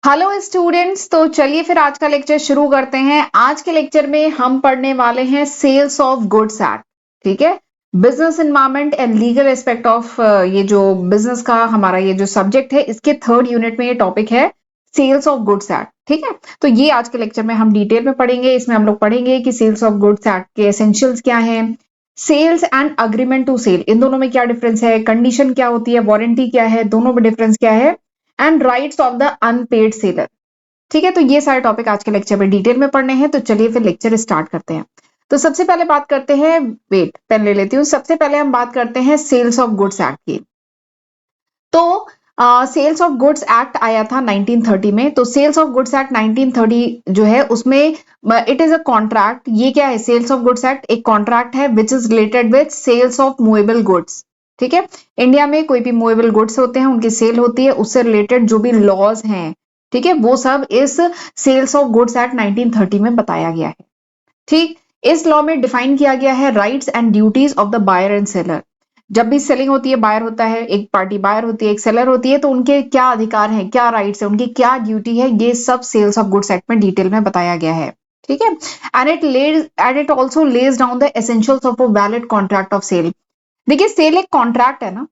Hello students, तो चलिए फिर आज का लेक्चर शुरू करते हैं। आज के लेक्चर में हम पढ़ने वाले हैं सेल्स ऑफ गुड्स एक्ट। ठीक है, business environment and legal aspect of ये जो बिजनेस का हमारा ये जो सब्जेक्ट है, इसके थर्ड यूनिट में ये टॉपिक है सेल्स ऑफ गुड्स एक्ट। ठीक है, तो ये आज के लेक्चर में हम डिटेल में पढ़ेंगे। इसमें हम लोग पढ़ेंगे कि सेल्स ऑफ गुड्स एक्ट के एसेंशियल्स क्या है, sales and agreement to sell, इन दोनों में क्या डिफरेंस है, कंडीशन क्या होती है, वारंटी क्या है, दोनों में डिफरेंस क्या है, and rights of the unpaid seller. ठीक है, तो ये सारे टॉपिक आज के लेक्चर में डिटेल में पढ़ने हैं। तो चलिए फिर लेक्चर स्टार्ट करते हैं। तो सबसे पहले बात करते हैं, वेट पेन ले लेती हूँ। सबसे पहले हम बात करते हैं सेल्स ऑफ गुड्स एक्ट की। तो सेल्स ऑफ गुड्स एक्ट आया था 1930 में। तो सेल्स ऑफ गुड्स एक्ट 1930 जो है उसमें इट इज अ कॉन्ट्रैक्ट। ये क्या है, सेल्स ऑफ गुड्स एक्ट एक कॉन्ट्रैक्ट है which is related with sales of movable goods. ठीक है, इंडिया में कोई भी मूवेबल गुड्स होते हैं उनकी सेल होती है, उससे रिलेटेड जो भी लॉज हैं, ठीक है, वो सब इस सेल्स ऑफ गुड्स एक्ट 1930 में बताया गया है। ठीक, इस लॉ में डिफाइन किया गया है rights and duties of the buyer and seller. जब भी सेलिंग होती है, बायर होता है, एक पार्टी बायर होती है, एक सेलर होती है, तो उनके क्या अधिकार हैं, क्या राइट्स है, उनकी क्या ड्यूटी है, ये सब सेल्स ऑफ गुड्स एक्ट में डिटेल में बताया गया है। ठीक है, and it also lays down the essentials of a valid contract of sale. देखिए, सेल एक कॉन्ट्रैक्ट है ना,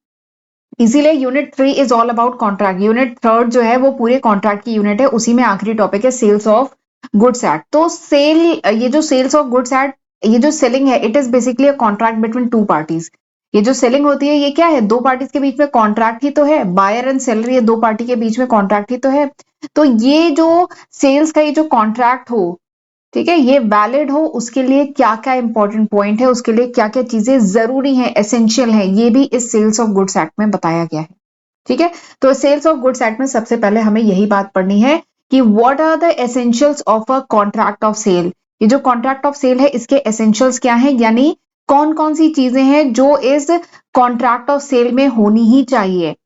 इसीलिए unit 3 is all about contract. Unit third जो है वो पूरे कॉन्ट्रैक्ट की यूनिट है, उसी में आखिरी टॉपिक है सेल्स ऑफ गुड्स एक्ट। तो सेल, ये जो सेल्स ऑफ गुड्स एक्ट, ये जो सेलिंग है, it is basically a contract between two parties. ये जो सेलिंग होती है ये क्या है, दो पार्टीज के बीच में कॉन्ट्रैक्ट ही तो है। बायर एंड सेलर, ये दो पार्टी के बीच में कॉन्ट्रैक्ट ही तो है। तो ये जो सेल्स का ये जो कॉन्ट्रैक्ट हो, ठीक है, ये वैलिड हो, उसके लिए क्या क्या इंपॉर्टेंट पॉइंट है, उसके लिए क्या क्या चीजें जरूरी हैं, एसेंशियल है, ये भी इस सेल्स ऑफ गुड्स एक्ट में बताया गया है। ठीक है, तो सेल्स ऑफ गुड्स एक्ट में सबसे पहले हमें यही बात पढ़नी है कि what are the essentials of a contract of sale. ये जो कॉन्ट्रैक्ट ऑफ सेल है, इसके एसेंशियल्स क्या है, यानी कौन कौन सी चीजें हैं जो इस कॉन्ट्रैक्ट ऑफ सेल में होनी ही चाहिए।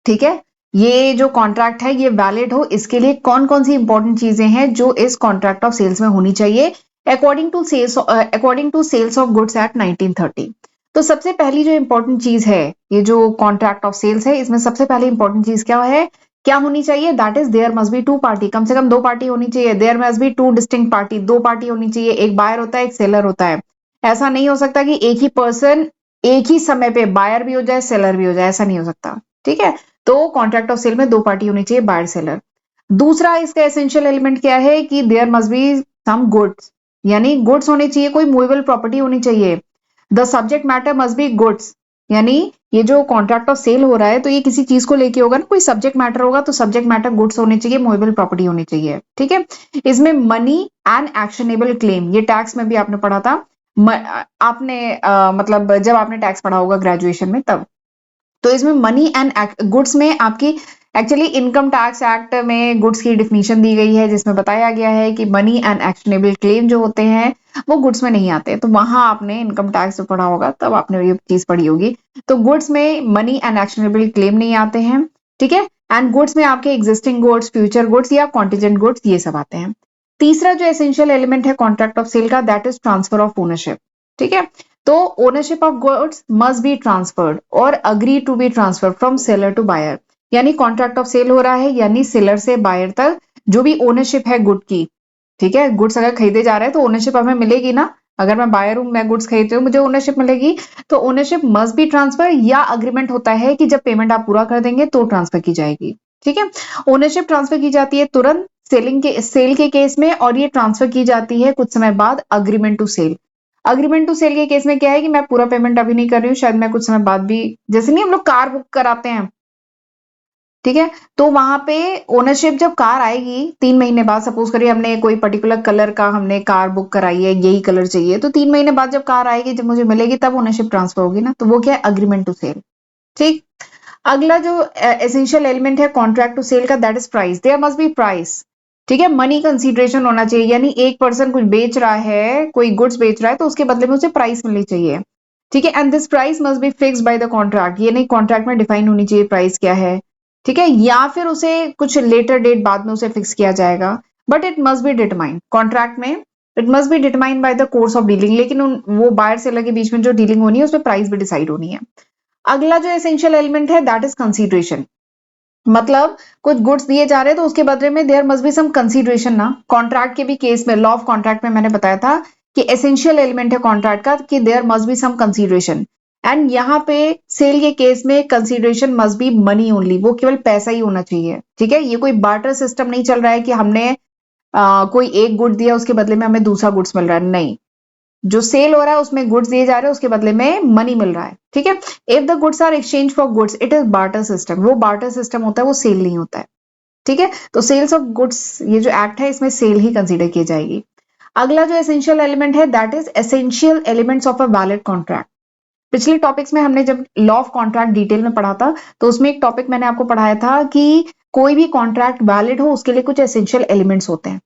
ठीक है, ये जो कॉन्ट्रैक्ट है ये वैलिड हो, इसके लिए कौन कौन सी इंपॉर्टेंट चीजें हैं जो इस कॉन्ट्रैक्ट ऑफ सेल्स में होनी चाहिए according to sales of goods act 1930। तो सबसे पहली जो इंपॉर्टेंट चीज है, ये जो कॉन्ट्रैक्ट ऑफ सेल्स है, इसमें सबसे पहली इंपॉर्टेंट चीज क्या है, क्या होनी चाहिए, that is there must be two party. कम से कम दो पार्टी होनी चाहिए। There must be two distinct party, दो पार्टी होनी चाहिए, एक बायर होता है, एक सेलर होता है। ऐसा नहीं हो सकता कि एक ही पर्सन एक ही समय पे बायर भी हो जाए, सेलर भी हो जाए, ऐसा नहीं हो सकता। ठीक है, तो कॉन्ट्रैक्ट ऑफ सेल में दो पार्टी होनी चाहिए, बायर सेलर। दूसरा इसका एसेंशियल एलिमेंट क्या है कि there must be some goods, यानी गुड्स होने चाहिए, कोई मूवेबल प्रॉपर्टी होनी चाहिए। The subject matter must be goods, यानी ये जो कॉन्ट्रैक्ट ऑफ सेल हो रहा है तो ये किसी चीज को लेके होगा ना, कोई सब्जेक्ट मैटर होगा, तो सब्जेक्ट मैटर गुड्स होने चाहिए, मूवेबल प्रॉपर्टी होनी चाहिए। ठीक है, इसमें मनी एंड एक्शनेबल क्लेम, ये टैक्स में भी आपने पढ़ा था। आपने मतलब जब आपने टैक्स पढ़ा होगा ग्रेजुएशन में तब। तो इसमें मनी एंड गुड्स में आपकी एक्चुअली इनकम टैक्स एक्ट में गुड्स की डिफिनीशन दी गई है, जिसमें बताया गया है कि मनी एंड एक्शनेबल क्लेम जो होते हैं वो गुड्स में नहीं आते। तो वहां आपने इनकम टैक्स जो पढ़ा होगा तब आपने ये चीज पढ़ी होगी। तो गुड्स में मनी एंड एक्शनेबल क्लेम नहीं आते हैं। ठीक है, एंड गुड्स में आपके एग्जिस्टिंग गुड्स, फ्यूचर गुड्स या कॉन्टिजेंट गुड्स, ये सब आते हैं। तीसरा जो एसेंशियल एलिमेंट है कॉन्ट्रैक्ट ऑफ सेल का, that is transfer of ownership. ठीक है, तो ownership of goods must be transferred और agree to be transfer from seller to buyer. यानी कॉन्ट्रैक्ट ऑफ सेल हो रहा है, यानी सेलर से बायर तक जो भी ओनरशिप है गुड की, ठीक है, गुड्स अगर खरीदे जा रहे हैं तो ओनरशिप हमें मिलेगी ना। अगर मैं बायर हूं, मैं गुड्स खरीदती हूँ, मुझे ओनरशिप मिलेगी। तो ओनरशिप मस्ट बी ट्रांसफर, या अग्रीमेंट होता है कि जब पेमेंट आप पूरा कर देंगे तो ट्रांसफर की जाएगी। ठीक है, ओनरशिप ट्रांसफर की जाती है तुरंत सेल के केस में, और ये ट्रांसफर की जाती है कुछ समय बाद agreement to sell. Agreement to sell के केस में क्या है कि मैं पूरा पेमेंट अभी नहीं कर रही हूँ, शायद मैं कुछ समय बाद भी, जैसे नहीं हम लोग कार बुक कराते हैं, ठीक है, तो वहां पे ओनरशिप जब कार आएगी 3 महीने बाद, सपोज करिए हमने कोई पर्टिकुलर कलर का हमने कार बुक कराई है, यही कलर चाहिए, तो 3 महीने बाद जब कार आएगी, जब मुझे मिलेगी, तब ओनरशिप ट्रांसफर होगी ना। तो वो क्या है, अग्रीमेंट टू सेल। ठीक, अगला जो एसेंशियल एलिमेंट है कॉन्ट्रैक्ट टू सेल का, that is price. There must be price. ठीक है, मनी कंसीडरेशन होना चाहिए, यानी एक पर्सन कुछ बेच रहा है, कोई गुड्स बेच रहा है, तो उसके बदले में उसे प्राइस मिलनी चाहिए। ठीक है, and this price must be fixed by the contract, ये नहीं कॉन्ट्रैक्ट में डिफाइन होनी चाहिए प्राइस क्या है। ठीक है, या फिर उसे कुछ लेटर डेट बाद में उसे फिक्स किया जाएगा, but it must be determined contract में, it must be determined by the course of dealing. लेकिन वो बायर सेलर के बीच में जो डीलिंग होनी है उसमें प्राइस भी डिसाइड होनी है। अगला जो एसेंशियल एलिमेंट है दैट इज कंसीडरेशन। मतलब कुछ गुड्स दिए जा रहे हैं तो उसके बदले में there must be some consideration ना। कॉन्ट्रैक्ट के भी केस में, लॉ ऑफ कॉन्ट्रैक्ट में मैंने बताया था कि एसेंशियल एलिमेंट है कॉन्ट्रैक्ट का कि there must be some consideration, and यहाँ पे सेल के केस में consideration must be money only, वो केवल पैसा ही होना चाहिए। ठीक है, ये कोई बार्टर सिस्टम नहीं चल रहा है कि हमने कोई एक गुड दिया उसके बदले में हमें दूसरा गुड्स मिल रहा है, नहीं। जो सेल हो रहा है उसमें गुड्स दिए जा रहे हैं, उसके बदले में मनी मिल रहा है। ठीक है, if the goods are exchange for goods it is barter system, वो बार्टर सिस्टम होता है, वो सेल नहीं होता है। ठीक है, तो सेल्स ऑफ गुड्स ये जो एक्ट है इसमें सेल ही कंसीडर की जाएगी। अगला जो एसेंशियल एलिमेंट है that is essential elements of a valid contract. पिछले टॉपिक्स में हमने जब लॉ ऑफ कॉन्ट्रैक्ट डिटेल में पढ़ा था तो उसमें एक टॉपिक मैंने आपको पढ़ाया था कि कोई भी कॉन्ट्रैक्ट वैलिड हो उसके लिए कुछ एसेंशियल एलिमेंट्स होते हैं।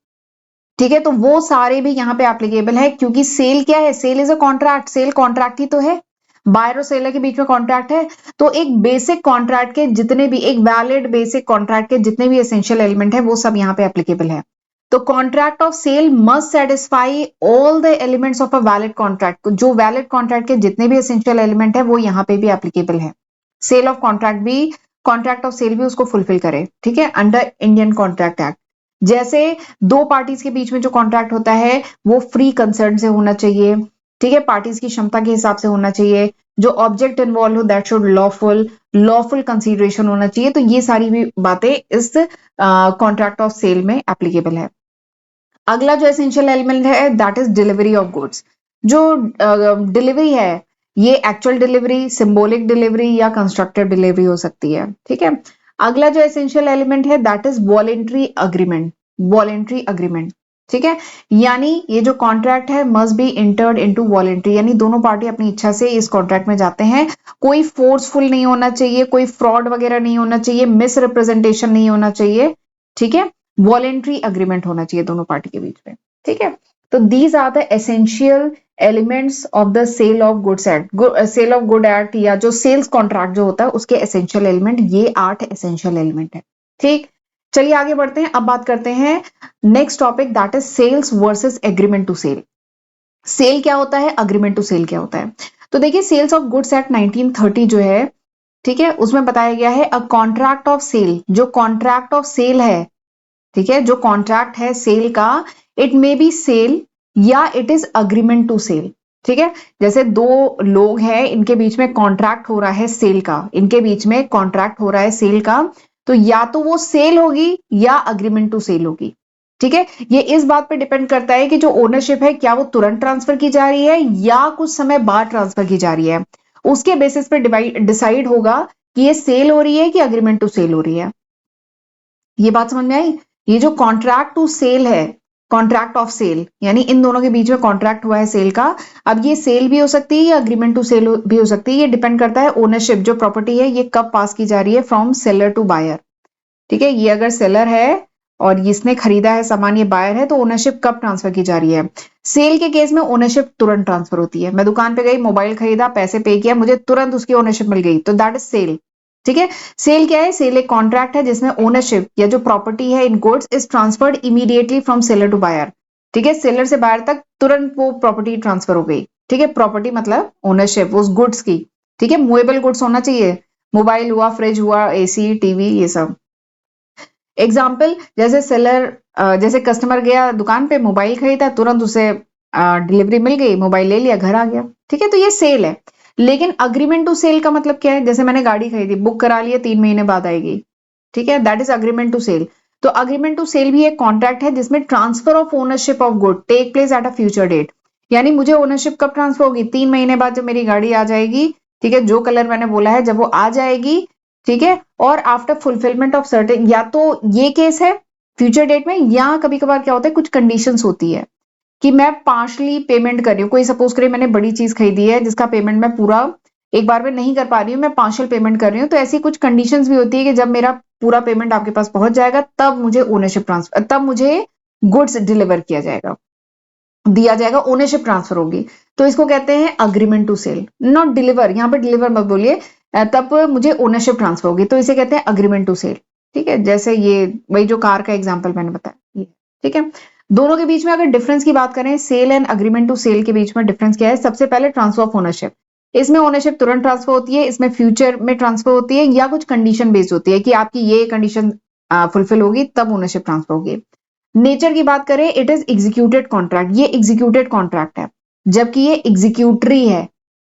ठीक है, तो वो सारे भी यहाँ पे एप्लीकेबल है, क्योंकि सेल क्या है, sale is a contract, sale contract ही तो है, बायर और सेलर के बीच में कॉन्ट्रैक्ट है। तो एक बेसिक कॉन्ट्रैक्ट के जितने भी, एक वैलिड बेसिक कॉन्ट्रैक्ट के जितने भी एसेंशियल एलिमेंट है वो सब यहाँ पे एप्लीकेबल है। तो contract of sale must satisfy all the elements of a valid contract, जो वैलिड कॉन्ट्रैक्ट के जितने भी एसेंशियल एलिमेंट है वो यहाँ पे भी एप्लीकेबल है। सेल ऑफ कॉन्ट्रैक्ट भी, कॉन्ट्रैक्ट ऑफ सेल भी उसको फुलफिल करे। ठीक है, अंडर इंडियन कॉन्ट्रैक्ट एक्ट। जैसे दो पार्टीज के बीच में जो कॉन्ट्रैक्ट होता है वो फ्री कंसर्न से होना चाहिए। ठीक है, पार्टीज की क्षमता के हिसाब से होना चाहिए। जो ऑब्जेक्ट इन्वॉल्व हो that should lawful, lawful consideration होना चाहिए। तो ये सारी भी बातें इस कॉन्ट्रैक्ट ऑफ सेल में एप्लीकेबल है। अगला जो एसेंशियल एलिमेंट है that is delivery of goods. जो डिलीवरी है ये एक्चुअल डिलीवरी, सिंबॉलिक डिलीवरी या कंस्ट्रक्टेड डिलीवरी हो सकती है। ठीक है, अगला जो एसेंशियल एलिमेंट है that is voluntary agreement. Voluntary agreement, ठीक है, यानी ये जो कॉन्ट्रैक्ट है must be entered into voluntary, यानी दोनों पार्टी अपनी इच्छा से इस कॉन्ट्रैक्ट में जाते हैं। कोई फोर्सफुल नहीं होना चाहिए, कोई फ्रॉड वगैरह नहीं होना चाहिए, मिस रिप्रेजेंटेशन नहीं होना चाहिए। ठीक है, वॉलेंट्री अग्रीमेंट होना चाहिए दोनों पार्टी के बीच में। ठीक है, तो these are the essential elements of the sale of goods act, sale of good act या जो सेल्स कॉन्ट्रैक्ट जो होता है उसके एसेंशियल एलिमेंट, ये 8 एसेंशियल एलिमेंट है। ठीक, चलिए आगे बढ़ते हैं। अब बात करते हैं next topic that is sales versus agreement to sell. Sale क्या होता है, अग्रीमेंट टू सेल क्या होता है? तो देखिए सेल्स ऑफ गुड्स एक्ट 1930 जो है, ठीक है, उसमें बताया गया है अ कॉन्ट्रैक्ट ऑफ सेल, जो कॉन्ट्रैक्ट ऑफ सेल है, ठीक है, जो कॉन्ट्रैक्ट है सेल का, इट मे बी सेल या it is agreement to sell. ठीक है, जैसे दो लोग हैं इनके बीच में कॉन्ट्रैक्ट हो रहा है सेल का, इनके बीच में कॉन्ट्रैक्ट हो रहा है सेल का, तो या तो वो सेल होगी या अग्रीमेंट टू सेल होगी। ठीक है, ये इस बात पे डिपेंड करता है कि जो ओनरशिप है क्या वो तुरंत ट्रांसफर की जा रही है या कुछ समय बाद ट्रांसफर की जा रही है। उसके बेसिस पे डिसाइड होगा कि ये सेल हो रही है कि अग्रीमेंट टू सेल हो रही है। ये बात समझ में आई? ये जो कॉन्ट्रैक्ट टू सेल है, कॉन्ट्रैक्ट ऑफ सेल, यानी इन दोनों के बीच में कॉन्ट्रैक्ट हुआ है सेल का। अब ये सेल भी हो सकती है या अग्रीमेंट टू सेल भी हो सकती है, ये डिपेंड करता है ओनरशिप, जो प्रॉपर्टी है ये कब पास की जा रही है फ्रॉम सेलर टू बायर। ठीक है, ये अगर सेलर है और इसने खरीदा है सामान, ये बायर है, तो ओनरशिप कब ट्रांसफर की जा रही है? सेल के केस में ओनरशिप तुरंत ट्रांसफर होती है। मैं दुकान पे गई, मोबाइल खरीदा, पैसे पे किया, मुझे तुरंत उसकी ओनरशिप मिल गई, तो दैट इज सेल। ठीक है, सेल क्या है? सेल एक कॉन्ट्रैक्ट है जिसमें ओनरशिप या जो प्रॉपर्टी है in goods is transferred immediately from seller to buyer. ठीक है, सेलर से बायर तक तुरंत वो प्रॉपर्टी ट्रांसफर हो गई। ठीक है, प्रॉपर्टी मतलब ओनरशिप उस गुड्स की। ठीक है, मूवेबल गुड्स होना चाहिए, मोबाइल हुआ, फ्रिज हुआ, एसी, टीवी, ये सब। एग्जाम्पल, जैसे सेलर, जैसे कस्टमर गया दुकान पे, मोबाइल खरीदा, तुरंत उसे डिलीवरी मिल गई, मोबाइल ले लिया, घर आ गया। ठीक है, तो ये सेल है। लेकिन अग्रीमेंट टू सेल का मतलब क्या है? जैसे मैंने गाड़ी खरीदी, बुक करा लिया, 3 महीने बाद आएगी। ठीक है, that is agreement to sell. तो अग्रीमेंट टू सेल भी एक कॉन्ट्रैक्ट है जिसमें transfer of ownership of good take place at a future date. यानी मुझे ओनरशिप कब ट्रांसफर होगी? 3 महीने बाद जब मेरी गाड़ी आ जाएगी। ठीक है, जो कलर मैंने बोला है जब वो आ जाएगी। ठीक है, और आफ्टर फुलफिलमेंट ऑफ सर्टेन, या तो ये केस है फ्यूचर डेट में, या कभी कभार क्या होता है कुछ कंडीशंस होती है कि मैं पार्शली पेमेंट कर रही हूँ। कोई सपोज करिए मैंने बड़ी चीज खरीदी है जिसका पेमेंट मैं पूरा एक बार में नहीं कर पा रही हूँ, मैं पार्शियल पेमेंट कर रही हूँ, तो ऐसी कुछ कंडीशंस भी होती है कि जब मेरा पूरा पेमेंट आपके पास पहुंच जाएगा तब मुझे ओनरशिप ट्रांसफर, तब मुझे गुड्स डिलीवर किया जाएगा, दिया जाएगा, ओनरशिप ट्रांसफर होगी। तो इसको कहते हैं agreement to sell, not deliver, यहाँ पर डिलीवर मत बोलिए, तब मुझे ओनरशिप ट्रांसफर होगी, तो इसे कहते हैं अग्रीमेंट टू सेल। ठीक है, जैसे ये वही जो कार का एग्जाम्पल मैंने बताया ये। ठीक है, दोनों के बीच में अगर डिफरेंस की बात करें, sale and agreement to sell के बीच में डिफरेंस क्या है? सबसे पहले ट्रांसफर ऑफ ओनरशिप, इसमें ओनरशिप तुरंत ट्रांसफर होती है, इसमें फ्यूचर में ट्रांसफर होती है, या कुछ कंडीशन बेस्ड होती है कि आपकी ये कंडीशन फुलफिल होगी तब ओनरशिप ट्रांसफर होगी। नेचर की बात करें, इट इज एग्जीक्यूटेड कॉन्ट्रैक्ट, ये एग्जीक्यूटेड कॉन्ट्रैक्ट है, जबकि ये एग्जीक्यूटरी है।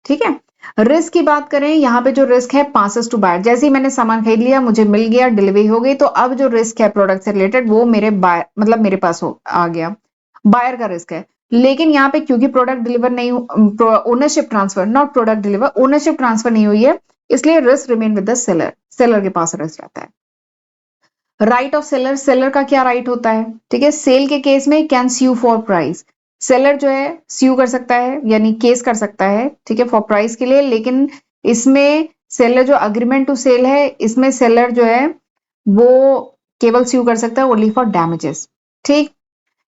ठीक है। रिस्क की बात करें, यहाँ पे जो रिस्क है पासेस टू बायर, जैसे ही मैंने सामान खरीद लिया, मुझे मिल गया, डिलीवरी हो गई, तो अब जो रिस्क है प्रोडक्ट से रिलेटेड वो मेरे बायर मतलब मेरे पास आ गया, बायर का रिस्क है। लेकिन यहाँ पे क्योंकि प्रोडक्ट डिलीवर नहीं, ownership transfer, not product deliver, ownership transfer नहीं हुई है, इसलिए risk remain with the seller, seller के पास रिस्क रहता है। राइट ऑफ सेलर, सेलर का क्या राइट होता है? ठीक है, सेल के केस में can sue for price, seller जो है स्यू कर सकता है, यानी केस कर सकता है, ठीक है, फॉर प्राइस के लिए। लेकिन इसमें सेलर जो अग्रीमेंट टू सेल है, इसमें सेलर जो है वो केवल स्यू कर सकता है ओनली फॉर डैमेजेस। ठीक।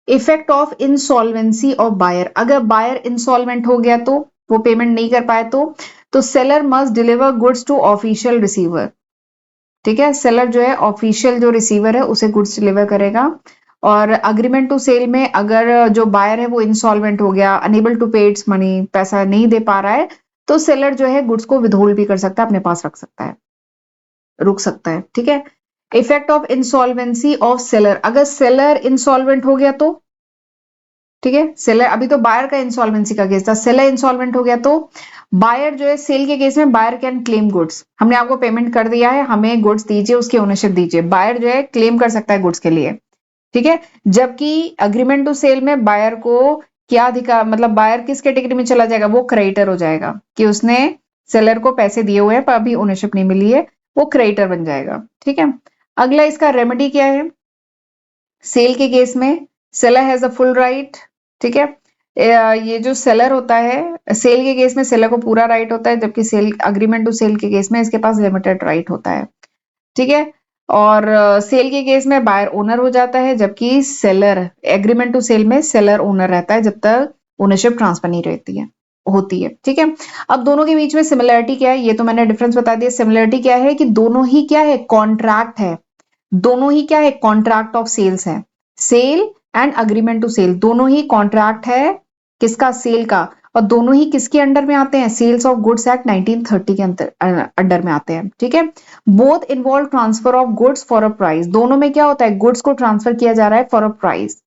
Effect of insolvency of buyer, अगर बायर इंसॉल्वेंट हो गया तो, वो पेमेंट नहीं कर पाए तो seller must deliver goods to official receiver. ठीक है, सेलर जो है ऑफिशियल जो रिसीवर है उसे गुड्स डिलीवर करेगा। और अग्रीमेंट टू सेल में अगर जो बायर है वो इंसॉल्वेंट हो गया, अनेबल टू पे इट्स मनी, पैसा नहीं दे पा रहा है, तो सेलर जो है गुड्स को विथहोल्ड भी कर सकता है, अपने पास रख सकता है, रुक सकता है। ठीक है। Effect of insolvency of seller, अगर सेलर इंसॉल्वेंट हो गया तो, ठीक है, सेलर, अभी तो बायर का इंसॉल्वेंसी का केस था, सेलर इंसॉल्वेंट हो गया तो बायर जो है, सेल के केस में बायर कैन क्लेम गुड्स, हमने आपको पेमेंट कर दिया है, हमें गुड्स दीजिए, उसकी ओनरशिप दीजिए, बायर जो है क्लेम कर सकता है गुड्स के लिए। ठीक है। जबकि अग्रीमेंट टू सेल में बायर को क्या अधिकार, मतलब बायर किस कैटेगरी में चला जाएगा, वो क्रेडिटर हो जाएगा कि उसने सेलर को पैसे दिए हुए हैं पर अभी ओनरशिप नहीं मिली है, वो क्रेडिटर बन जाएगा। ठीक है। अगला इसका रेमेडी क्या है? सेल के केस में seller has a full right. ठीक है। ये जो सेलर होता है, सेल के केस में सेलर को पूरा राइट होता है, जबकि सेल अग्रीमेंट टू सेल के केस में इसके पास लिमिटेड राइट होता है। ठीक है। और सेल के केस में बायर ओनर हो जाता है, जबकि सेलर एग्रीमेंट टू सेल में सेलर ओनर रहता है जब तक ओनरशिप ट्रांसफर नहीं रहती है, होती है। ठीक है। अब दोनों के बीच में सिमिलरिटी क्या है, ये तो मैंने डिफरेंस बता दिया। सिमिलरिटी क्या है कि दोनों ही क्या है, कॉन्ट्रैक्ट है, दोनों ही क्या है, कॉन्ट्रैक्ट ऑफ सेल्स है, sale and agreement to sell दोनों ही कॉन्ट्रैक्ट है, किसका, सेल का। और दोनों ही किसके अंडर में आते हैं, सेल्स ऑफ गुड्स एक्ट 1930 के अंडर में आते हैं। ठीक है। Both involve transfer of goods for a price, दोनों में क्या होता है, गुड्स को ट्रांसफर किया जा रहा है for a price.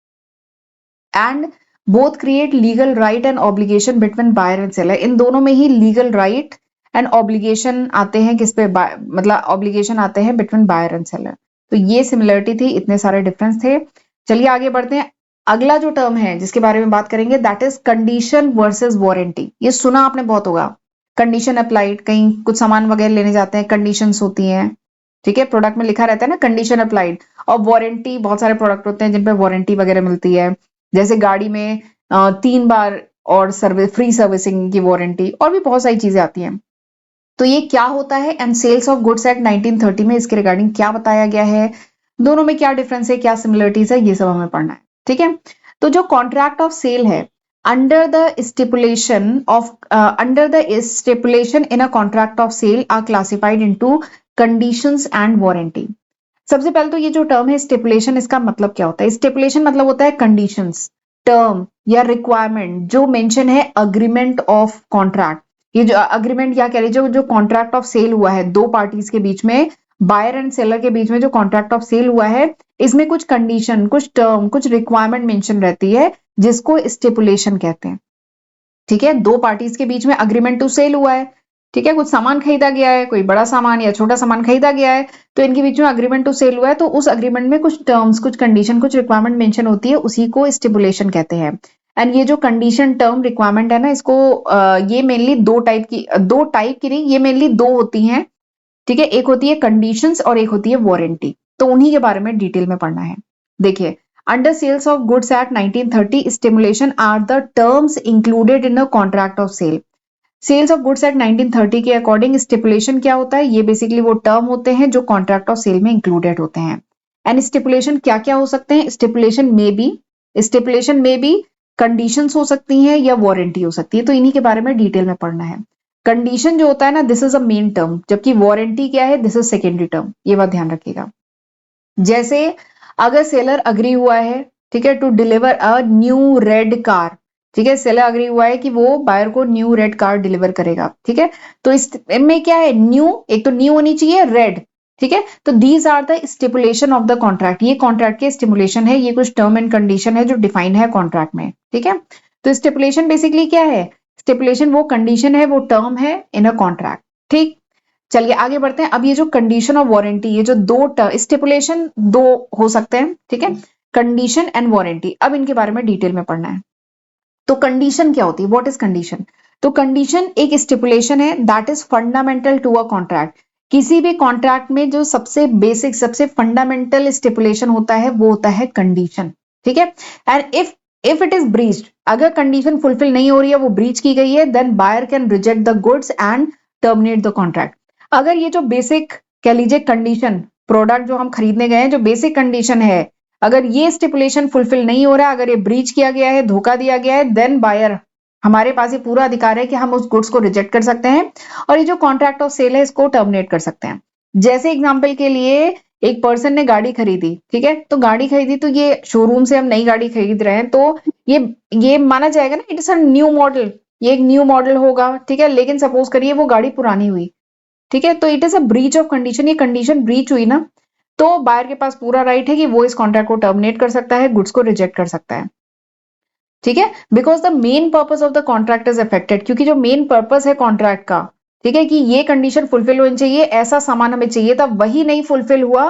And both create legal right and obligation between buyer and seller, इन दोनों में ही लीगल राइट एंड ऑब्लिगेशन आते हैं, किस पे, मतलब ऑब्लिगेशन आते हैं बिटवीन बायर एंड सेलर। तो ये सिमिलरिटी थी, इतने सारे डिफरेंस थे। चलिए आगे बढ़ते हैं। अगला जो टर्म है जिसके बारे में बात करेंगे, that is condition versus warranty. ये सुना आपने बहुत होगा, कंडीशन अप्लाइड, कहीं कुछ सामान वगैरह लेने जाते हैं, कंडीशंस होती हैं। ठीक है, प्रोडक्ट में लिखा रहता है ना कंडीशन अप्लाइड। और वारंटी, बहुत सारे प्रोडक्ट होते हैं जिन पे वारंटी वगैरह मिलती है, जैसे गाड़ी में 3 बार और सर्विस, फ्री सर्विसिंग की वारंटी, और भी बहुत सारी चीजें आती हैं। तो ये क्या होता है, and sales of goods act 1930 में इसके रिगार्डिंग क्या बताया गया है, दोनों में क्या डिफरेंस है, क्या सिमिलरिटीज है, ये सब हमें पढ़ना है। ठीक है। तो जो कॉन्ट्रैक्ट ऑफ सेल है, under the stipulation in a contract of sale are classified into conditions and warranty. सबसे पहले तो ये जो टर्म है स्टिपुलेशन, इसका मतलब क्या होता है? स्टिपुलेशन मतलब होता है कंडीशंस, टर्म या रिक्वायरमेंट जो मेंशन है अग्रीमेंट ऑफ कॉन्ट्रैक्ट। ये जो अग्रीमेंट या कह लीजिए जो कॉन्ट्रैक्ट ऑफ सेल हुआ है दो पार्टीज के बीच में, बायर एंड सेलर के बीच में जो कॉन्ट्रैक्ट ऑफ सेल हुआ है, इसमें कुछ कंडीशन, कुछ टर्म, कुछ रिक्वायरमेंट मेंशन रहती है, जिसको स्टिपुलेशन कहते हैं। ठीक है। दो पार्टीज के बीच में अग्रीमेंट टू सेल हुआ है, ठीक है, कुछ सामान खरीदा गया है, कोई बड़ा सामान या छोटा सामान खरीदा गया है, तो इनके बीच में अग्रीमेंट टू सेल हुआ है, तो उस अग्रीमेंट में कुछ टर्म्स, कुछ कंडीशन, कुछ रिक्वायरमेंट मेंशन होती है, उसी को स्टिपुलेशन कहते हैं। एंड ये जो कंडीशन, टर्म, रिक्वायरमेंट है ना, इसको ये मेनली दो टाइप की नहीं, ये मेनली दो होती हैं। ठीक है, एक होती है कंडीशंस और एक होती है वारंटी, तो उन्हीं के बारे में डिटेल में पढ़ना है। देखिए, under sales of goods act 1930 stipulation are the terms included in a contract of sale. Sales of goods act 1930 के अकॉर्डिंग स्टिपुलेशन क्या होता है, ये बेसिकली वो टर्म होते हैं जो कॉन्ट्रैक्ट ऑफ सेल में इंक्लूडेड होते हैं। एंड स्टिपुलेशन क्या क्या हो सकते हैं? स्टिपुलेशन में भी कंडीशंस हो सकती हैं या वारंटी हो सकती है, तो इन्हीं के बारे में डिटेल में पढ़ना है। कंडीशन जो होता है ना, this is a main term, जबकि वारंटी क्या है, दिस इज सेकेंडरी टर्म, ये बात ध्यान रखिएगा। जैसे अगर सेलर अग्री हुआ है, ठीक है, to deliver a new red car, ठीक है, सेलर अग्री हुआ है कि वो बायर को न्यू रेड कार डिलीवर करेगा। ठीक है, तो इसमें क्या है, न्यू, एक तो न्यू होनी चाहिए, रेड। ठीक है, तो these are the stipulation of the contract, ये कॉन्ट्रैक्ट के स्टिपुलेशन है, ये कुछ टर्म एंड कंडीशन है जो डिफाइंड है कॉन्ट्रैक्ट में। ठीक है, तो स्टिपुलेशन बेसिकली क्या है, स्टिपुलेशन वो कंडीशन है, वो टर्म है इन अ कॉन्ट्रैक्ट। ठीक, चलिए आगे बढ़ते हैं। अब ये जो कंडीशन ऑफ वारंटी, ये जो दो स्टिपुलेशन दो हो सकते हैं। ठीक है, कंडीशन एंड वारंटी, अब इनके बारे में डिटेल में पढ़ना है। तो कंडीशन क्या होती है, व्हाट इज कंडीशन? तो कंडीशन एक स्टिपुलेशन है that is fundamental to a contract. किसी भी कॉन्ट्रैक्ट में जो सबसे बेसिक, सबसे फंडामेंटल स्टिपुलेशन होता है वो होता है कंडीशन। ठीक है, and if it is breached, अगर कंडीशन फुलफिल नहीं हो रही है, वो ब्रीच की गई है, then buyer can reject the goods and terminate the contract. अगर ये जो बेसिक कह लीजिए कंडीशन, प्रोडक्ट जो हम खरीदने गए हैं, जो बेसिक कंडीशन है, अगर ये स्टिपुलेशन फुलफिल नहीं हो रहा है, अगर ये ब्रीच किया गया है, धोखा दिया गया है, देन बायर, हमारे पास ये पूरा अधिकार है कि हम उस गुड्स को रिजेक्ट कर सकते हैं और ये जो कॉन्ट्रैक्ट ऑफ सेल है इसको टर्मिनेट कर सकते हैं। जैसे एग्जांपल के लिए एक पर्सन ने गाड़ी खरीदी, ठीक है, तो गाड़ी खरीदी, तो ये शोरूम से हम नई गाड़ी खरीद रहे हैं, तो ये माना जाएगा ना, it is a new model, ये एक न्यू मॉडल होगा। ठीक है, लेकिन सपोज करिए वो गाड़ी पुरानी हुई, ठीक है, तो it is a breach of condition, ये कंडीशन ब्रीच हुई ना, तो बायर के पास पूरा राइट है कि वो इस कॉन्ट्रैक्ट को टर्मिनेट कर सकता है, गुड्स को रिजेक्ट कर सकता है। ठीक है, because the main purpose of the contract is affected, क्योंकि जो मेन पर्पस है कॉन्ट्रैक्ट का, ठीक है, कि ये कंडीशन फुलफिल होनी चाहिए, ऐसा सामान हमें चाहिए था, वही नहीं फुलफिल हुआ,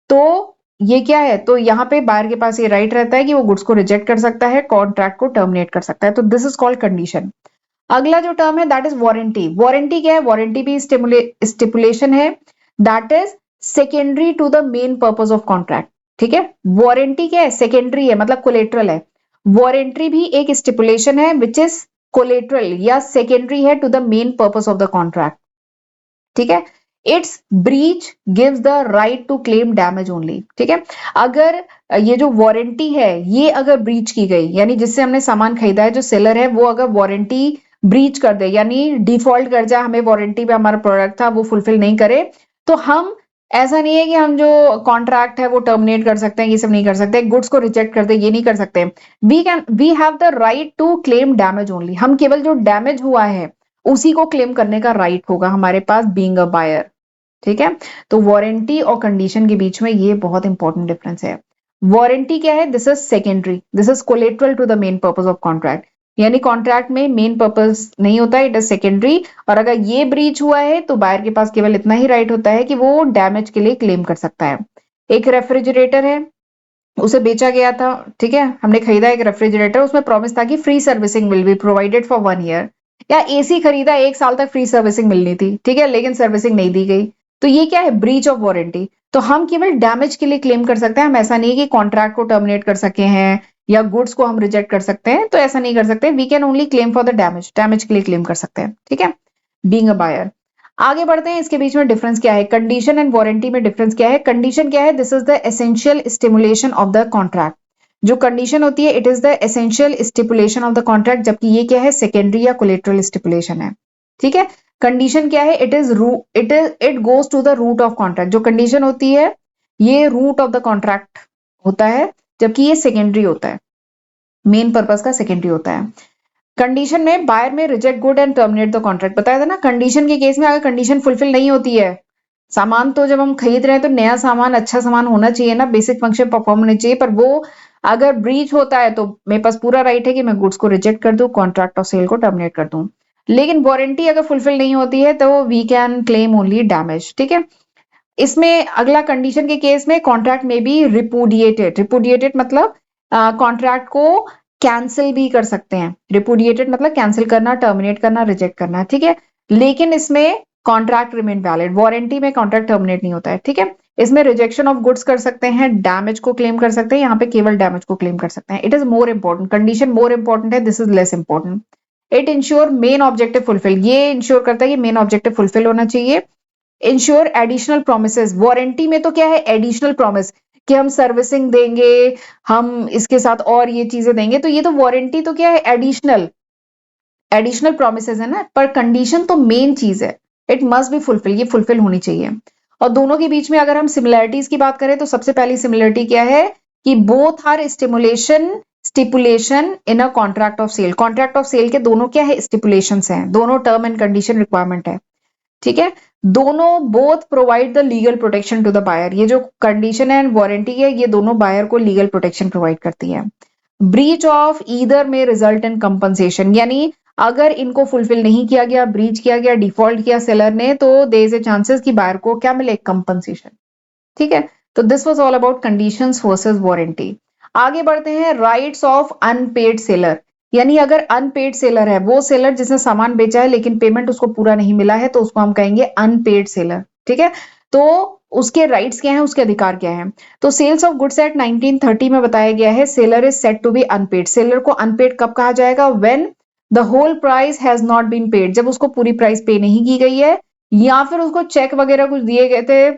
तो ये क्या है, तो यहाँ पे बायर के पास ये राइट रहता है कि वो गुड्स को रिजेक्ट कर सकता है, कॉन्ट्रैक्ट को टर्मिनेट कर सकता है। तो दिस इज कॉल्ड कंडीशन। अगला जो टर्म है दैट इज वारंटी। वारंटी क्या है, वारंटी भी स्टिपुलेशन है that is secondary to the main purpose of contract. ठीक है, वारंटी क्या है, सेकेंडरी है, मतलब कोलेट्रल है। वारंटी भी एक स्टिपुलेशन है विच इज कोलेट्रल या सेकेंडरी है to the main purpose of the contract. ठीक है, its breach gives the right to claim damage only. ठीक है, अगर ये जो वारंटी है ये अगर ब्रीच की गई, यानी जिससे हमने सामान खरीदा है, जो सेलर है वो अगर वारंटी ब्रीच कर दे, यानी डिफॉल्ट कर जाए, हमें वारंटी पे हमारा प्रोडक्ट था वो फुलफिल नहीं करे, तो हम, ऐसा नहीं है कि हम जो कॉन्ट्रैक्ट है वो टर्मिनेट कर सकते हैं, ये सब नहीं कर सकते, गुड्स को रिजेक्ट कर दे, ये नहीं कर सकते। We have the right to claim damage only, हम केवल जो डैमेज हुआ है उसी को क्लेम करने का राइट होगा हमारे पास, बीइंग अ बायर। ठीक है, तो वारंटी और कंडीशन के बीच में ये बहुत इंपॉर्टेंट डिफरेंस है। वारंटी क्या है, this is secondary, this is collateral to the main purpose of contract, यानी कॉन्ट्रैक्ट में मेन पर्पस नहीं होता है, इट इज सेकेंडरी, और अगर ये ब्रीच हुआ है तो बायर के पास केवल इतना ही राइट होता है कि वो डैमेज के लिए क्लेम कर सकता है। एक रेफ्रिजरेटर है, उसे बेचा गया था, ठीक है, हमने खरीदा एक रेफ्रिजरेटर, उसमें प्रॉमिस था कि free servicing will be provided for 1 year, या एसी खरीदा, 1 साल तक फ्री सर्विसिंग मिलनी थी, ठीक है, लेकिन सर्विसिंग नहीं दी गई, तो ये क्या है, ब्रीच ऑफ वारंटी। तो हम केवल डैमेज के लिए क्लेम कर सकते हैं, हम ऐसा नहीं कि कॉन्ट्रैक्ट को टर्मिनेट कर सके हैं या गुड्स को हम रिजेक्ट कर सकते हैं, तो ऐसा नहीं कर सकते, we can only claim for the damage, damage के लिए क्लेम कर सकते हैं। ठीक है, बीइंग अ बायर। आगे बढ़ते हैं, इसके बीच में डिफरेंस क्या है, कंडीशन एंड वारंटी में डिफरेंस क्या है। कंडीशन क्या है, this is the essential stimulation of the contract. जो कंडीशन होती है it is the essential stipulation of the contract, जबकि ये क्या है, सेकेंडरी या कोलेट्रल स्टिपुलेशन है। ठीक है, कंडीशन क्या है, it goes to the root of contract, जो कंडीशन होती है ये रूट ऑफ द कॉन्ट्रैक्ट होता है, जबकि ये सेकेंडरी होता है, मेन पर्पस का सेकेंडरी होता है। कंडीशन में बायर में reject good and terminate the contract, बताया था ना, कंडीशन के केस में अगर कंडीशन फुलफिल नहीं होती है, सामान तो जब हम खरीद रहे हैं तो नया सामान, अच्छा सामान होना चाहिए ना, बेसिक फंक्शन परफॉर्म होने चाहिए, पर वो अगर ब्रीच होता है तो मेरे पास पूरा राइट है कि मैं गुड्स को रिजेक्ट कर दूं, कॉन्ट्रैक्ट और सेल को टर्मिनेट कर दूं। लेकिन वारंटी अगर फुलफिल नहीं होती है तो we can claim only damage. ठीक है, इसमें अगला कंडीशन के केस में कॉन्ट्रैक्ट में बी रिपुडिएटेड, रिपुडिएटेड मतलब कॉन्ट्रैक्ट को कैंसिल भी कर सकते हैं, रिपुडिएटेड मतलब कैंसिल करना, टर्मिनेट करना, रिजेक्ट करना। ठीक है, लेकिन इसमें कॉन्ट्रैक्ट रिमेन वैलिड, वारंटी में कॉन्ट्रैक्ट टर्मिनेट नहीं होता है। ठीक है, इसमें रिजेक्शन ऑफ गुड्स कर सकते हैं, डैमेज को क्लेम कर सकते हैं, यहाँ पे केवल डैमेज को क्लेम कर सकते हैं। It is more important, condition more important है, this is less important. It insure main objective fulfil, ये इंश्योर करता है कि मेन ऑब्जेक्टिव फुलफिल होना चाहिए। इंश्योर एडिशनल प्रोमिसेस, वारंटी में तो क्या है, एडिशनल प्रॉमिस कि हम सर्विसिंग देंगे, हम इसके साथ और ये चीजें देंगे, तो ये तो वारंटी तो क्या है, एडिशनल एडिशनल प्रोमिसेस है ना, पर कंडीशन तो मेन चीज है, इट मस्ट बी फुलफिल, ये फुलफिल होनी चाहिए। और दोनों के बीच में अगर हम सिमिलरिटीज की बात करें तो सबसे पहली सिमिलरिटी क्या है कि both are stimulation stipulation in a contract of sale. Contract of sale के दोनों क्या है, स्टिपुलेशंस हैं, दोनों टर्म एंड कंडीशन रिक्वायरमेंट है, ठीक है। दोनों both provide the legal protection to the buyer. ये जो कंडीशन है वारंटी है, ये दोनों बायर को लीगल प्रोटेक्शन प्रोवाइड करती है। ब्रीच ऑफ ईदर में रिजल्ट इन कंपनसेशन, यानी अगर इनको फुलफिल नहीं किया गया, ब्रीच किया गया, डिफॉल्ट किया सेलर ने, तो देयर इज ए चांसेस कि बायर को क्या मिले, कंपनसेशन, ठीक है। तो this was all about conditions versus warranty. आगे बढ़ते हैं, राइट्स ऑफ अनपेड सेलर, यानी अगर अनपेड सेलर है, वो सेलर जिसने सामान बेचा है लेकिन पेमेंट उसको पूरा नहीं मिला है, तो उसको हम कहेंगे अनपेड सेलर, ठीक है। तो उसके राइट्स क्या हैं, उसके अधिकार क्या हैं। तो सेल्स ऑफ गुड्स एक्ट 1930 में बताया गया है, seller is said to be unpaid. Seller को अनपेड कब कहा जाएगा, when the whole price has not been paid, जब उसको पूरी प्राइस पे नहीं की गई है, या फिर उसको चेक वगैरह कुछ दिए गए थे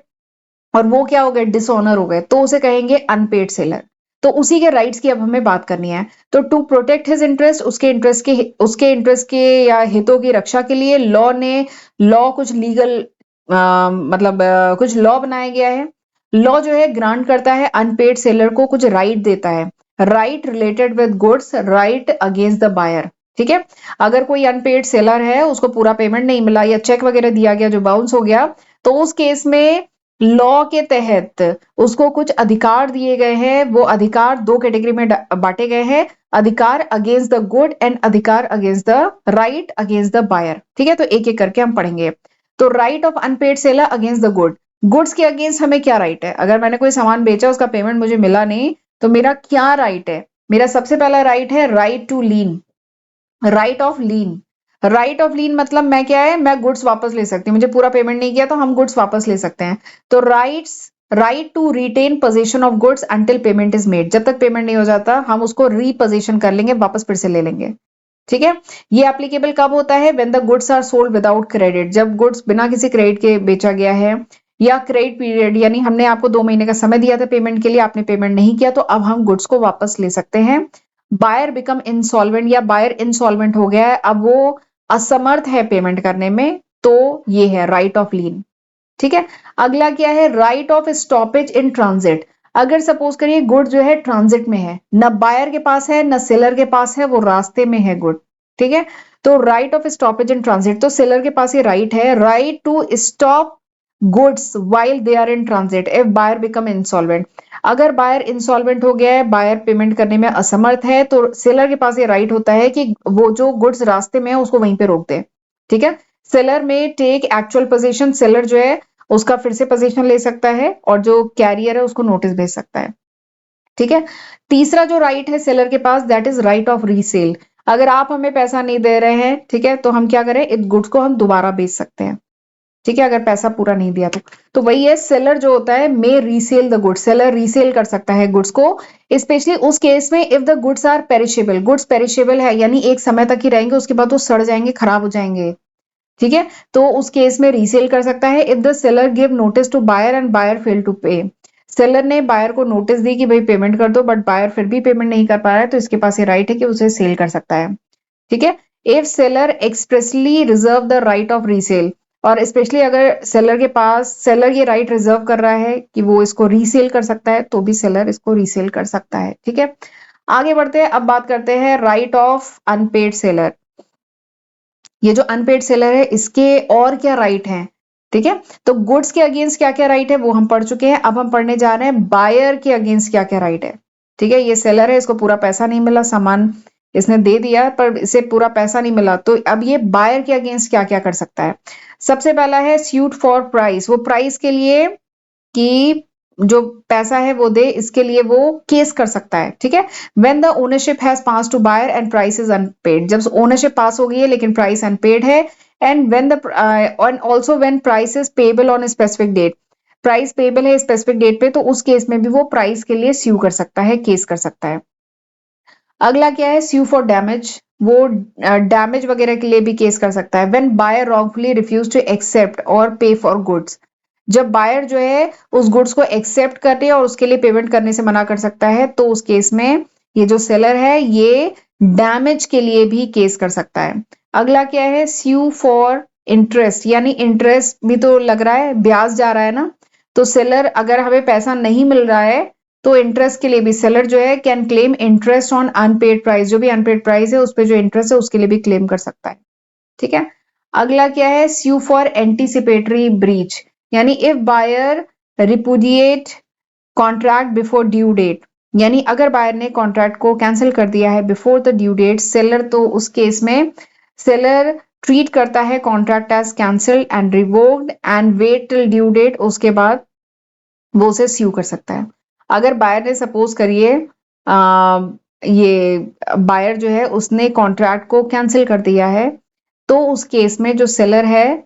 और वो क्या हो गए, डिसऑनर हो गए, तो उसे कहेंगे अनपेड सेलर। तो उसी के राइट्स की अब हमें बात करनी है। तो टू प्रोटेक्ट हिज इंटरेस्ट, उसके इंटरेस्ट के या हितों की रक्षा के लिए लॉ कुछ लीगल कुछ लॉ बनाया गया है। लॉ जो है ग्रांट करता है अनपेड सेलर को कुछ राइट देता है, right related with goods, right against the buyer, ठीक है। अगर कोई अनपेड सेलर है, उसको पूरा पेमेंट नहीं मिला या चेक वगैरह दिया गया जो बाउंस हो गया, तो उस केस में लॉ के तहत उसको कुछ अधिकार दिए गए हैं। वो अधिकार दो कैटेगरी में बांटे गए हैं, अधिकार अगेंस्ट द गुड एंड अधिकार against the right against the buyer, ठीक है। तो एक एक करके हम पढ़ेंगे। तो right of unpaid seller against the good, goods के अगेंस्ट हमें क्या राइट है, अगर मैंने कोई सामान बेचा, उसका पेमेंट मुझे मिला नहीं, तो मेरा क्या राइट है। मेरा सबसे पहला राइट है right to lien, right of lien. Right of lien मतलब मैं क्या है, मैं गुड्स वापस ले सकती हूँ, मुझे पूरा पेमेंट नहीं किया तो हम गुड्स वापस ले सकते हैं। तो right to retain position of goods until payment is made, जब तक पेमेंट नहीं हो जाता हम उसको रीपोजिशन कर लेंगे, वापस फिर से ले लेंगे, ठीक है। ये एप्लीकेबल कब होता है, when the goods are sold without credit, जब गुड्स बिना किसी क्रेडिट के बेचा गया है, या क्रेडिट पीरियड, यानी हमने आपको 2 महीने का समय दिया था पेमेंट के लिए, आपने पेमेंट नहीं किया, तो अब हम गुड्स को वापस ले सकते हैं। बायर बिकम इंसॉल्वेंट, या बायर इंसॉल्वेंट हो गया है, अब वो असमर्थ है पेमेंट करने में, तो ये है राइट ऑफ लीन, ठीक है। अगला क्या है, right of stoppage in transit. अगर सपोज करिए गुड जो है ट्रांजिट में है, न बायर के पास है न सेलर के पास है, वो रास्ते में है गुड, ठीक है। तो right of stoppage in transit, तो सेलर के पास ये राइट है, right to stop goods while they are in transit if buyer become insolvent. अगर बायर इंसॉल्वेंट हो गया है, बायर पेमेंट करने में असमर्थ है, तो सेलर के पास ये राइट होता है कि वो जो गुड्स रास्ते में है उसको वहीं पे रोक दे, ठीक है। सेलर में टेक एक्चुअल पोजीशन, सेलर जो है उसका फिर से पोजीशन ले सकता है, और जो कैरियर है उसको नोटिस भेज सकता है, ठीक है। तीसरा जो राइट है सेलर के पास, that is right of resale. अगर आप हमें पैसा नहीं दे रहे हैं, ठीक है, तो हम क्या करें, इस गुड्स को हम दोबारा बेच सकते हैं, ठीक है, अगर पैसा पूरा नहीं दिया तो वही है, सेलर जो होता है may resale the goods, seller resale कर सकता है गुड्स को, स्पेशली उस केस में if the goods are perishable, goods perishable है यानी एक समय तक ही रहेंगे, उसके बाद वो सड़ जाएंगे, खराब हो जाएंगे, ठीक है। तो उस केस में रीसेल कर सकता है। If the seller give notice to buyer and buyer fail to pay, seller ने बायर को नोटिस दी कि भाई पेमेंट कर दो, बट बायर फिर भी पेमेंट नहीं कर पा रहा है, तो इसके पास ये राइट है कि उसे सेल कर सकता है, ठीक है। If seller expressly reserve the right of resale, और स्पेशली अगर सेलर के पास, सेलर ये राइट रिजर्व कर रहा है कि वो इसको रीसेल कर सकता है, तो भी सेलर इसको रीसेल कर सकता है, ठीक है। आगे बढ़ते हैं, अब बात करते हैं राइट ऑफ अनपेड सेलर। ये जो अनपेड सेलर है इसके और क्या राइट हैं, ठीक है। तो गुड्स के अगेंस्ट क्या क्या राइट है वो हम पढ़ चुके हैं, अब हम पढ़ने जा रहे हैं बायर के अगेंस्ट क्या क्या राइट है, ठीक है। ये सेलर है, इसको पूरा पैसा नहीं मिला, सामान इसने दे दिया पर इसे पूरा पैसा नहीं मिला, तो अब ये बायर के अगेंस्ट क्या क्या कर सकता है। सबसे पहला है स्यूट फॉर प्राइस, वो प्राइस के लिए कि जो पैसा है वो दे, इसके लिए वो केस कर सकता है, ठीक है। When the ownership has pass to buyer and price is unpaid, जब ओनरशिप पास हो गई है लेकिन प्राइस अनपेड है, and when the and also when price is payable on specific date, price payable है स्पेसिफिक डेट पे, तो उस केस में भी वो प्राइस के लिए स्यू कर सकता है, केस कर सकता है। अगला क्या है, स्यू फॉर डैमेज, वो डैमेज वगैरह के लिए भी केस कर सकता है। When buyer wrongfully refuse to accept और पे फॉर गुड्स, जब बायर जो है उस गुड्स को एक्सेप्ट करे और उसके लिए पेमेंट करने से मना कर सकता है, तो उस केस में ये जो सेलर है ये डैमेज के लिए भी केस कर सकता है। अगला क्या है, स्यू फॉर इंटरेस्ट, यानी इंटरेस्ट भी तो लग रहा है, ब्याज जा रहा है ना, तो सेलर अगर हमें पैसा नहीं मिल रहा है तो इंटरेस्ट के लिए भी सेलर जो है can claim interest on unpaid price, जो भी अनपेड प्राइस है उस पर जो इंटरेस्ट है उसके लिए भी क्लेम कर सकता है। ठीक है। अगला क्या है, स्यू फॉर एंटीसिपेटरी ब्रीच, यानी if buyer repudiate contract before due date, यानी अगर बायर ने कॉन्ट्रैक्ट को कैंसिल कर दिया है before the due date, seller तो उस केस में सेलर ट्रीट करता है contract as cancelled and revoked and wait till due date, उसके बाद वो उसे स्यू कर सकता है। अगर बायर ने सपोज करिए ये बायर जो है उसने कॉन्ट्रैक्ट को कैंसिल कर दिया है, तो उस केस में जो सेलर है,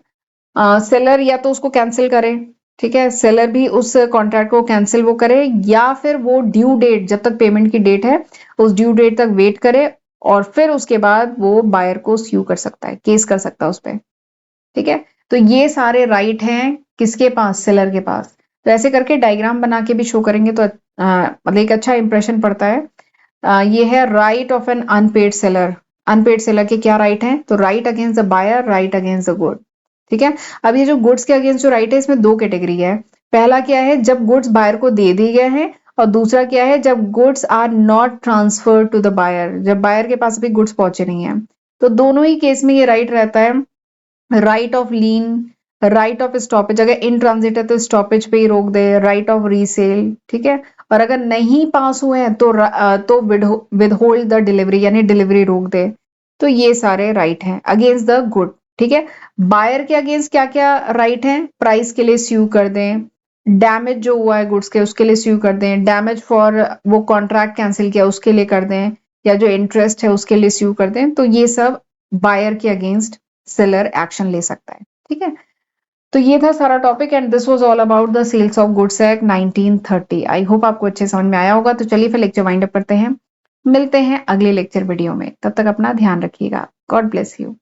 सेलर या तो उसको कैंसिल करे, ठीक है, सेलर भी उस कॉन्ट्रैक्ट को कैंसिल वो करे, या फिर वो ड्यू डेट, जब तक पेमेंट की डेट है उस ड्यू डेट तक वेट करे और फिर उसके बाद वो बायर को स्यू कर सकता है, केस कर सकता है उस पर। ठीक है। तो ये सारे राइट हैं किसके पास, सेलर के पास। तो ऐसे करके डायग्राम बना के भी शो करेंगे तो मतलब एक अच्छा इंप्रेशन पड़ता है। ये है right of an unpaid seller. Unpaid seller के क्या राइट हैं, तो right against the buyer, right against the good. ठीक है। अब ये जो गुड्स के अगेंस्ट जो राइट है इसमें दो कैटेगरी है। पहला क्या है, जब गुड्स बायर को दे दिए गए हैं, और दूसरा क्या है, जब goods are not transferred to the buyer, जब बायर के पास अभी गुड्स पहुंचे नहीं है। तो दोनों ही केस में ये राइट रहता है, right of lien, right of stoppage, अगर इन ट्रांजिट है तो स्टॉपेज पे ही रोक दे, राइट ऑफ रीसेल। ठीक है। और अगर नहीं पास हुए हैं तो विदहोल्ड द डिलीवरी, यानी डिलीवरी रोक दे। तो ये सारे राइट हैं अगेंस्ट द गुड। ठीक है। बायर के अगेंस्ट क्या क्या राइट हैं, प्राइस के लिए स्यू कर दें, डैमेज जो हुआ है गुड्स के उसके लिए स्यू कर दें, डैमेज फॉर वो कॉन्ट्रैक्ट कैंसिल किया उसके लिए कर दें, या जो इंटरेस्ट है उसके लिए स्यू कर दें। तो ये सब बायर के अगेंस्ट सेलर एक्शन ले सकता है। ठीक है। तो ये था सारा topic and this was all about the sales of goods act 1930। I hope आपको अच्छे समझ में आया होगा। तो चलिए फिर लेक्चर वाइंड अप करते हैं, मिलते हैं अगले लेक्चर वीडियो में, तब तक अपना ध्यान रखिएगा। God bless you.